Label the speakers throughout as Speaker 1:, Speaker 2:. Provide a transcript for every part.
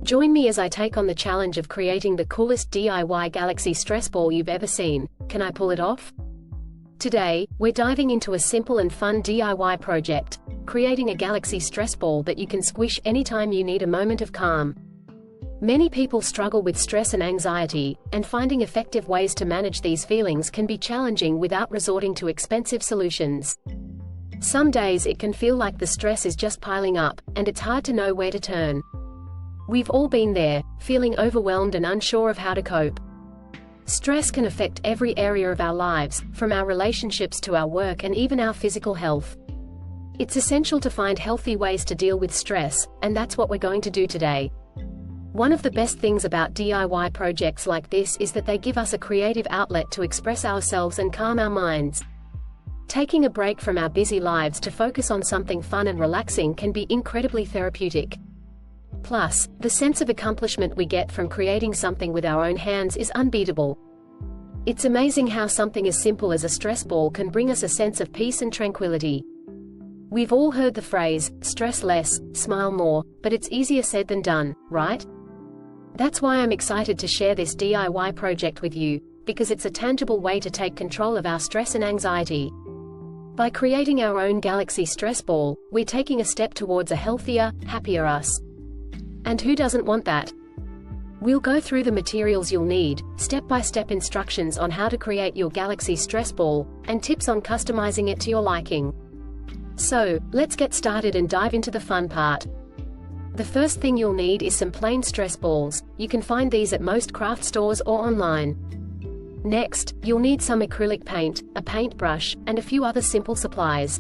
Speaker 1: Join me as I take on the challenge of creating the coolest DIY galaxy stress ball you've ever seen. Can I pull it off? Today, we're diving into a simple and fun DIY project, creating a galaxy stress ball that you can squish anytime you need a moment of calm. Many people struggle with stress and anxiety, and finding effective ways to manage these feelings can be challenging without resorting to expensive solutions. Some days it can feel like the stress is just piling up, and it's hard to know where to turn. We've all been there, feeling overwhelmed and unsure of how to cope. Stress can affect every area of our lives, from our relationships to our work and even our physical health. It's essential to find healthy ways to deal with stress, and that's what we're going to do today. One of the best things about DIY projects like this is that they give us a creative outlet to express ourselves and calm our minds. Taking a break from our busy lives to focus on something fun and relaxing can be incredibly therapeutic. Plus, the sense of accomplishment we get from creating something with our own hands is unbeatable. It's amazing how something as simple as a stress ball can bring us a sense of peace and tranquility. We've all heard the phrase, stress less, smile more, but it's easier said than done, right? That's why I'm excited to share this DIY project with you, because it's a tangible way to take control of our stress and anxiety. By creating our own galaxy stress ball, we're taking a step towards a healthier, happier us. And who doesn't want that? We'll go through the materials you'll need, step-by-step instructions on how to create your galaxy stress ball, and tips on customizing it to your liking. So, let's get started and dive into the fun part. The first thing you'll need is some plain stress balls. You can find these at most craft stores or online. Next, you'll need some acrylic paint, a paintbrush, and a few other simple supplies.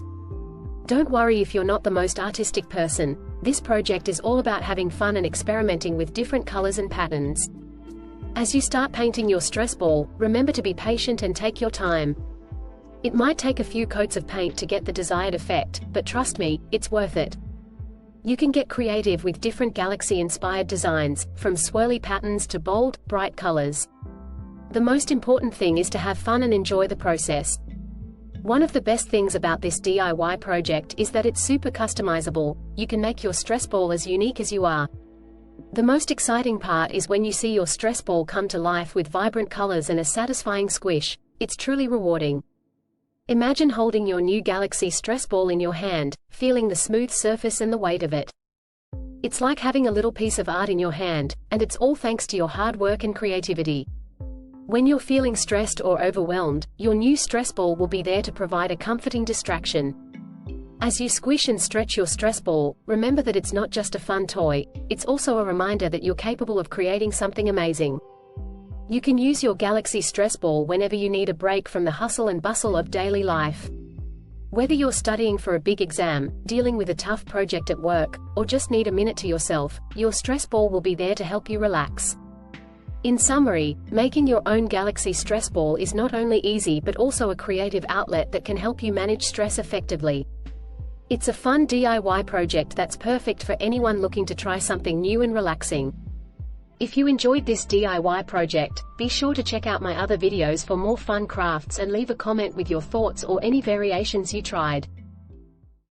Speaker 1: Don't worry if you're not the most artistic person. This project is all about having fun and experimenting with different colors and patterns. As you start painting your stress ball, remember to be patient and take your time. It might take a few coats of paint to get the desired effect, but trust me, it's worth it. You can get creative with different galaxy-inspired designs, from swirly patterns to bold, bright colors. The most important thing is to have fun and enjoy the process. One of the best things about this DIY project is that it's super customizable. You can make your stress ball as unique as you are. The most exciting part is when you see your stress ball come to life with vibrant colors and a satisfying squish. It's truly rewarding. Imagine holding your new galaxy stress ball in your hand, feeling the smooth surface and the weight of it. It's like having a little piece of art in your hand, and it's all thanks to your hard work and creativity. When you're feeling stressed or overwhelmed, your new stress ball will be there to provide a comforting distraction. As you squish and stretch your stress ball, remember that it's not just a fun toy, it's also a reminder that you're capable of creating something amazing. You can use your galaxy stress ball whenever you need a break from the hustle and bustle of daily life. Whether you're studying for a big exam, dealing with a tough project at work, or just need a minute to yourself, your stress ball will be there to help you relax. In summary, making your own galaxy stress ball is not only easy but also a creative outlet that can help you manage stress effectively. It's a fun DIY project that's perfect for anyone looking to try something new and relaxing. If you enjoyed this DIY project, be sure to check out my other videos for more fun crafts and leave a comment with your thoughts or any variations you tried.